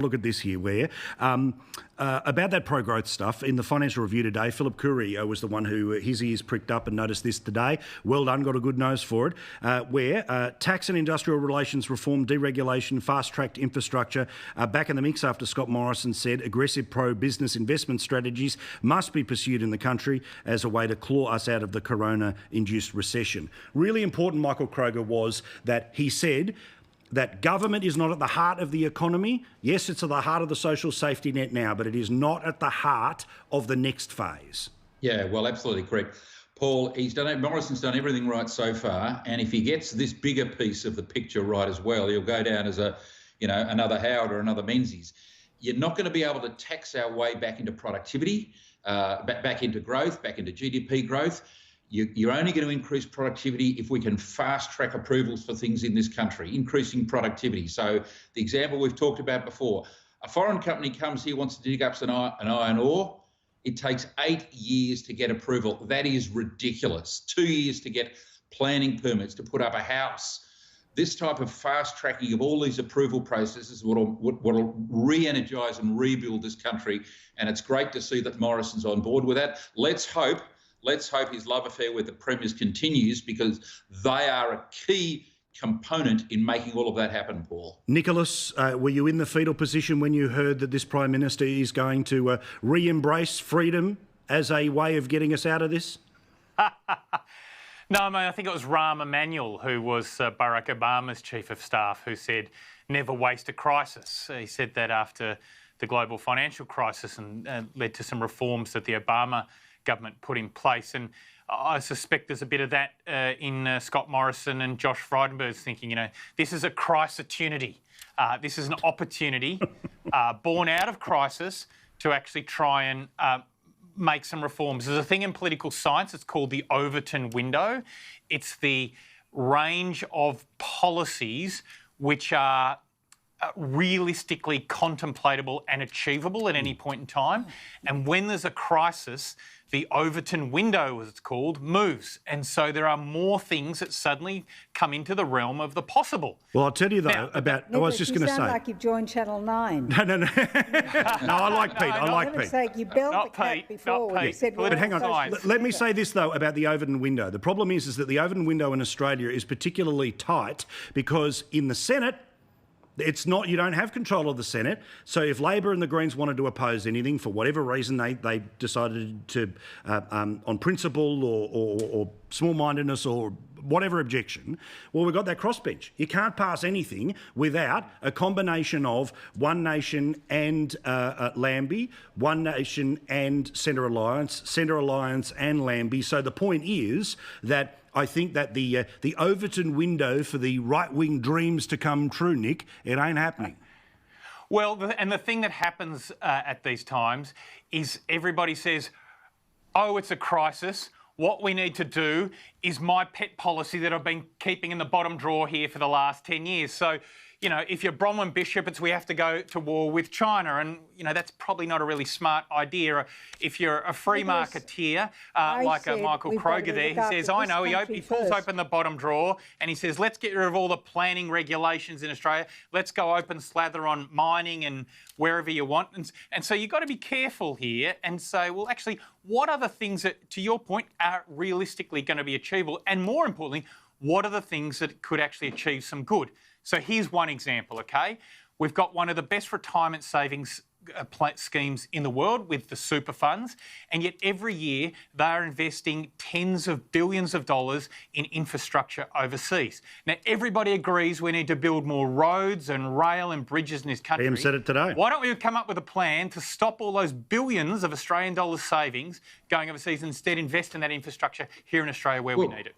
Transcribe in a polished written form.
Look at this here, where about that pro-growth stuff in the Financial Review today, Philip Curry was the one who his ears pricked up and noticed this today. Well done, got a good nose for it. Where tax and industrial relations reform, deregulation, fast-tracked infrastructure back in the mix after Scott Morrison said aggressive pro-business investment strategies must be pursued in the country as a way to claw us out of the corona-induced recession. Really important, Michael Kroger, was that he said that government is not at the heart of the economy. Yes, it's at the heart of the social safety net now, but it is not at the heart of the next phase. Yeah, well, absolutely correct. Paul, Morrison's done everything right so far, and if he gets this bigger piece of the picture right as well, he'll go down as another Howard or another Menzies. You're not going to be able to tax our way back into productivity, back into growth, back into GDP growth. You're only going to increase productivity if we can fast-track approvals for things in this country, increasing productivity. So the example we've talked about before, a foreign company comes here, wants to dig up an iron ore. It takes 8 years to get approval. That is ridiculous. 2 years to get planning permits to put up a house. This type of fast-tracking of all these approval processes will re-energise and rebuild this country, and it's great to see that Morrison's on board with that. Let's hope his love affair with the premiers continues, because they are a key component in making all of that happen, Paul. Nicholas, were you in the fetal position when you heard that this Prime Minister is going to re-embrace freedom as a way of getting us out of this? No, I mean, I think it was Rahm Emanuel, who was Barack Obama's chief of staff, who said, never waste a crisis. He said that after the global financial crisis and led to some reforms that the Obama government put in place. And I suspect there's a bit of that in Scott Morrison and Josh Frydenberg's thinking, this is a crisis-opportunity. This is an opportunity born out of crisis to actually try and make some reforms. There's a thing in political science, it's called the Overton window. It's the range of policies which are realistically contemplatable and achievable at any point in time. And when there's a crisis, the Overton window, as it's called, moves. And so there are more things that suddenly come into the realm of the possible. Well, I'll tell you, though, Nicholas, I was just going to say... You sound like you've joined Channel 9. No. No, I like Pete. I like Pete. Sake, you belled the cat before when you said... But hang on, let me say this, though, about the Overton window. The problem is that the Overton window in Australia is particularly tight because in the Senate, it's not, you don't have control of the Senate. So if Labor and the Greens wanted to oppose anything for whatever reason, they decided to, on principle or small-mindedness or whatever objection, well, we've got that crossbench. You can't pass anything without a combination of One Nation and Lambie, One Nation and Centre Alliance and Lambie. So the point is that I think that the Overton window for the right-wing dreams to come true, Nick, it ain't happening. Well, and the thing that happens at these times is everybody says, oh, it's a crisis. What we need to do is my pet policy that I've been keeping in the bottom drawer here for the last 10 years. So, if you're Bronwyn Bishop, it's we have to go to war with China. And, that's probably not a really smart idea. If you're a free marketeer, like a Michael Kroger there, he says, I know, he pulls open the bottom drawer and he says, let's get rid of all the planning regulations in Australia. Let's go open slather on mining and wherever you want. And so you've got to be careful here and say, well, actually, what are the things that, to your point, are realistically going to be achievable? And more importantly, what are the things that could actually achieve some good? So here's one example, OK? We've got one of the best retirement savings schemes in the world with the super funds, and yet every year they are investing tens of billions of dollars in infrastructure overseas. Now, everybody agrees we need to build more roads and rail and bridges in this country. Liam said it today. Why don't we come up with a plan to stop all those billions of Australian dollars savings going overseas and instead invest in that infrastructure here in Australia where we need it?